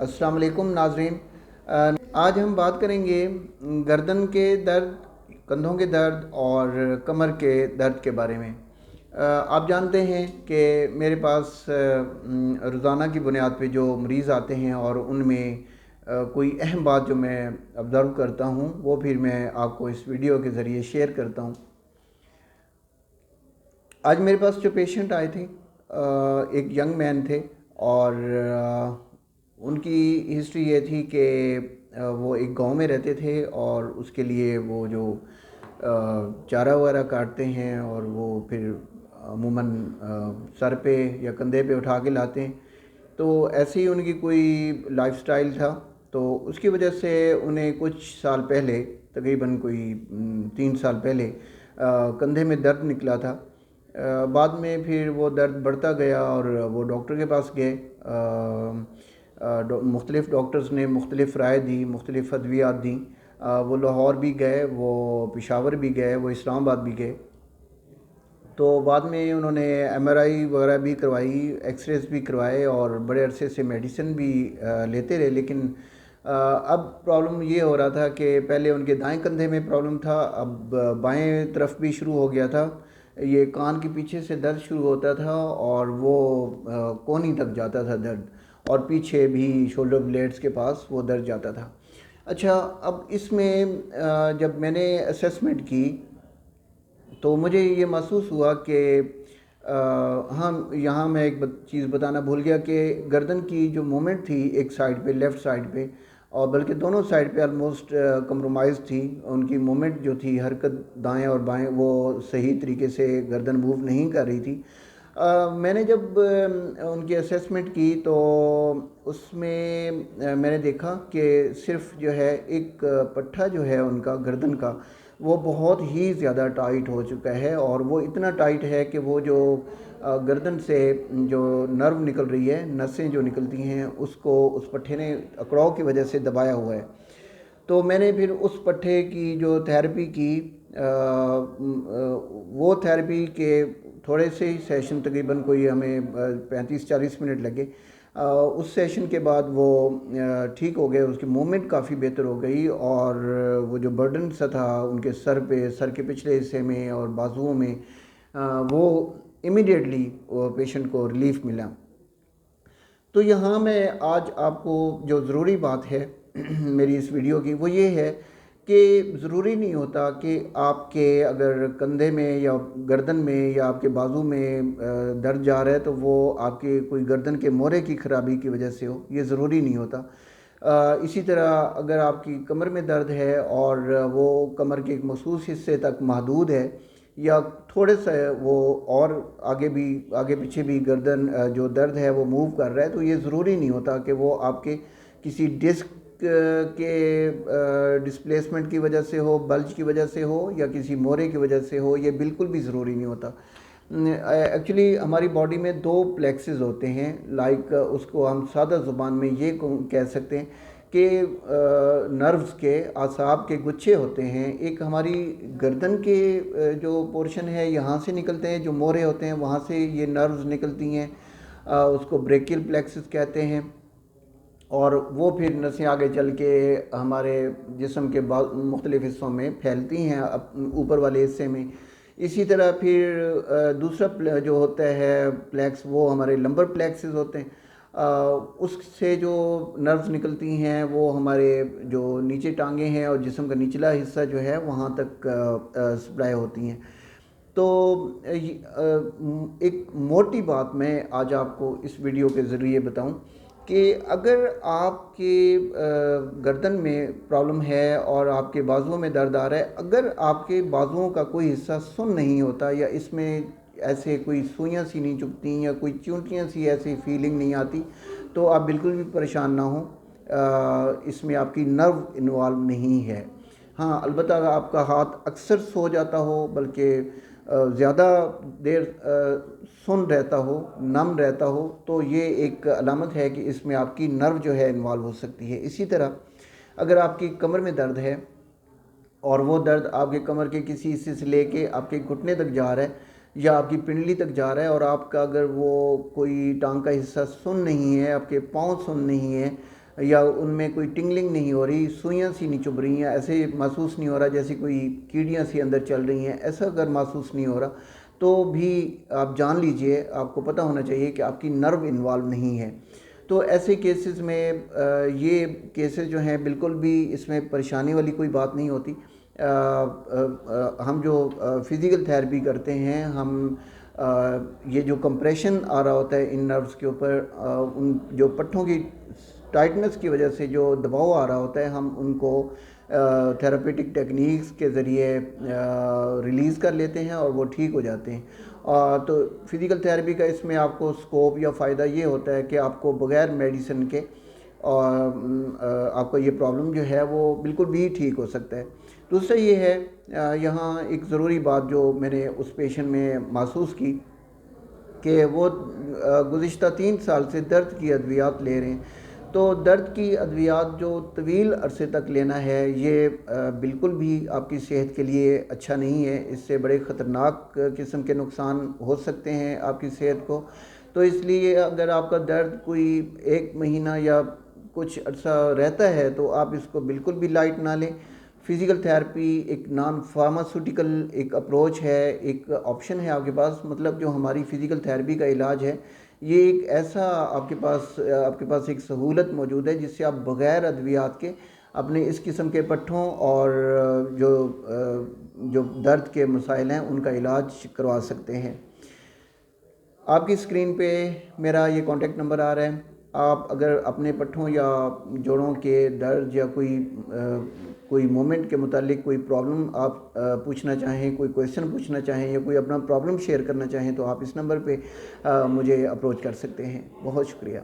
अस्सलाम वालेकुम नाजरीन। आज हम बात करेंगे गर्दन के दर्द, कंधों के दर्द और कमर के दर्द के बारे में। आप जानते हैं कि मेरे पास रोज़ाना की बुनियाद पे जो मरीज़ आते हैं और उनमें कोई अहम बात जो मैं ऑब्ज़र्व करता हूँ वो फिर मैं आपको इस वीडियो के ज़रिए शेयर करता हूँ। आज मेरे पास जो पेशेंट आए थे, एक यंग मैन थे और उनकी हिस्ट्री ये थी कि वो एक गांव में रहते थे और उसके लिए वो जो चारा वगैरह काटते हैं और वो फिर अमूमन सर पे या कंधे पे उठा के लाते हैं। तो ऐसे ही उनकी कोई लाइफस्टाइल था, तो उसकी वजह से उन्हें कुछ साल पहले, तकरीबन कोई 3 साल पहले कंधे में दर्द निकला था। बाद में फिर वो दर्द बढ़ता गया और वो डॉक्टर के पास गए। मुख्तलिफ़ डॉक्टर्स ने मुख्तलिफ़ राय दी, मुख्तलिफ़ अद्वियात दी। वो लाहौर भी गए, वो पेशावर भी गए, वो इस्लामाबाद भी गए। तो बाद में उन्होंने एमआरआई वगैरह भी करवाई, एक्सरेज भी करवाए और बड़े अरसे से मेडिसिन भी लेते रहे। लेकिन अब प्रॉब्लम ये हो रहा था कि पहले उनके दाएं कंधे में प्रॉब्लम था, अब बाएं तरफ भी शुरू हो गया था। ये कान के पीछे से दर्द शुरू होता था और वो कोहनी तक जाता था दर्द, और पीछे भी शोल्डर ब्लेड्स के पास वो दर्द जाता था। अच्छा, अब इसमें जब मैंने असेसमेंट की तो मुझे ये महसूस हुआ कि हाँ, यहाँ मैं एक चीज़ बताना भूल गया कि गर्दन की जो मूवमेंट थी एक साइड पे, लेफ़्ट साइड पे, और बल्कि दोनों साइड पे ऑलमोस्ट कंप्रोमाइज़ थी। उनकी मूवमेंट जो थी, हरकत दाएं और बाएं, वो सही तरीके से गर्दन मूव नहीं कर रही थी। मैंने जब उनकी असेसमेंट की तो उसमें मैंने देखा कि सिर्फ जो है एक पट्ठा जो है उनका गर्दन का, वो बहुत ही ज़्यादा टाइट हो चुका है। और वो इतना टाइट है कि वो जो गर्दन से जो नर्व निकल रही है, नसें जो निकलती हैं, उसको उस पट्ठे ने अकड़ाव की वजह से दबाया हुआ है। तो मैंने फिर उस पट्ठे की जो थेरेपी की, वो थेरेपी के थोड़े से ही सेशन, तकरीबन कोई हमें 35-40 मिनट लगे। उस सेशन के बाद वो ठीक हो गए, उसकी मूवमेंट काफ़ी बेहतर हो गई और वो जो बर्डन सा था उनके सर पे, सर के पिछले हिस्से में और बाजुओं में, वो इमीडिएटली पेशेंट को रिलीफ मिला। तो यहाँ मैं आज आपको जो ज़रूरी बात है मेरी इस वीडियो की, वो ये है कि ज़रूरी नहीं होता कि आपके अगर कंधे में या गर्दन में या आपके बाजू में दर्द जा रहा है तो वो आपके कोई गर्दन के मोरे की ख़राबी की वजह से हो, ये ज़रूरी नहीं होता। इसी तरह अगर आपकी कमर में दर्द है और वो कमर के एक मखसूस हिस्से तक महदूद है, या थोड़े से वो और आगे पीछे भी गर्दन जो दर्द है वो मूव कर रहा है, तो ये ज़रूरी नहीं होता कि वो आपके किसी डिस्क के डिस्प्लेसमेंट की वजह से हो, बल्ज की वजह से हो, या किसी मोरे की वजह से हो। ये बिल्कुल भी ज़रूरी नहीं होता। एक्चुअली हमारी बॉडी में 2 प्लेक्सेस होते हैं, लाइक उसको हम सादा ज़ुबान में ये कह सकते हैं कि नर्व्स के, आसाब के गुच्छे होते हैं। एक हमारी गर्दन के जो पोर्शन है यहाँ से निकलते हैं, जो मोरे होते हैं वहाँ से ये नर्व्स निकलती हैं, उसको ब्रेकियल प्लेक्सेस कहते हैं। और वो फिर नसें आगे चल के हमारे जिस्म के मुख्तलिफ़ हिस्सों में फैलती हैं ऊपर वाले हिस्से में। इसी तरह फिर दूसरा जो होता है प्लेक्स, वो हमारे लंबर प्लेक्सेस होते हैं। उससे जो नर्व्स निकलती हैं वो हमारे जो नीचे टांगें हैं और जिस्म का निचला हिस्सा जो है वहाँ तक सप्लाई होती हैं। तो एक मोटी बात मैं आज आपको इस वीडियो के ज़रिए बताऊं कि अगर आपके गर्दन में प्रॉब्लम है और आपके बाजुओं में दर्द आ रहा है, अगर आपके बाजुओं का कोई हिस्सा सुन्न नहीं होता या इसमें ऐसे कोई सुइयाँ सी नहीं चुभती या कोई चूंटियाँ सी ऐसी फीलिंग नहीं आती, तो आप बिल्कुल भी परेशान ना हो। इसमें आपकी नर्व इन्वॉल्व नहीं है। हाँ, अलबत्ता आपका हाथ अक्सर सो जाता हो, बल्कि ज़्यादा देर सुन रहता हो, नम रहता हो, तो ये एक अलामत है कि इसमें आपकी नर्व जो है इन्वॉल्व हो सकती है। इसी तरह अगर आपकी कमर में दर्द है और वो दर्द आपके कमर के किसी हिस्से से लेके आपके घुटने तक जा रहा है या आपकी पिंडली तक जा रहा है, और आपका अगर वो कोई टांग का हिस्सा सुन नहीं है, आपके पाँव सुन नहीं है, یا ان میں کوئی ٹنگلنگ نہیں ہو رہی، سوئیاں سی نہیں چبھ رہی ہیں، ایسے محسوس نہیں ہو رہا جیسے کوئی کیڑیاں سی اندر چل رہی ہیں، ایسا اگر محسوس نہیں ہو رہا تو بھی آپ جان لیجئے، آپ کو پتہ ہونا چاہیے کہ آپ کی نرو انوالو نہیں ہے۔ تو ایسے کیسز میں یہ کیسز جو ہیں بالکل بھی اس میں پریشانی والی کوئی بات نہیں ہوتی۔ ہم جو فزیکل تھیراپی کرتے ہیں، ہم یہ جو کمپریشن آ رہا ہوتا ہے ان نروز کے اوپر، ان جو پٹھوں کی ٹائٹنس کی وجہ سے جو دباؤ آ رہا ہوتا ہے، ہم ان کو تھراپیوٹک ٹیکنیکس کے ذریعے ریلیز کر لیتے ہیں اور وہ ٹھیک ہو جاتے ہیں۔ تو فزیکل تھیراپی کا اس میں آپ کو سکوپ یا فائدہ یہ ہوتا ہے کہ آپ کو بغیر میڈیسن کے آپ کا یہ پرابلم جو ہے وہ بالکل بھی ٹھیک ہو سکتا ہے۔ دوسرا یہ ہے، یہاں ایک ضروری بات جو میں نے اس پیشنٹ میں محسوس کی کہ وہ گزشتہ 3 سال سے درد کی ادویات لے رہے ہیں۔ تو درد کی ادویات جو طویل عرصے تک لینا ہے، یہ بالکل بھی آپ کی صحت کے لیے اچھا نہیں ہے، اس سے بڑے خطرناک قسم کے نقصان ہو سکتے ہیں آپ کی صحت کو۔ تو اس لیے اگر آپ کا درد کوئی 1 مہینہ یا کچھ عرصہ رہتا ہے تو آپ اس کو بالکل بھی لائٹ نہ لیں۔ فزیکل تھیراپی ایک نان فارماسوٹیکل ایک اپروچ ہے، ایک آپشن ہے آپ کے پاس، مطلب جو ہماری فزیکل تھیراپی کا علاج ہے، یہ ایک ایسا آپ کے پاس ایک سہولت موجود ہے جس سے آپ بغیر ادویات کے اپنے اس قسم کے پٹھوں اور جو درد کے مسائل ہیں ان کا علاج کروا سکتے ہیں۔ آپ کی اسکرین پہ میرا یہ کانٹیکٹ نمبر آ رہا ہے، آپ اگر اپنے پٹھوں یا جوڑوں کے درد یا کوئی مومنٹ کے متعلق کوئی پرابلم آپ پوچھنا چاہیں، کوئی کویشچن پوچھنا چاہیں یا کوئی اپنا پرابلم شیئر کرنا چاہیں تو آپ اس نمبر پہ مجھے اپروچ کر سکتے ہیں۔ بہت شکریہ۔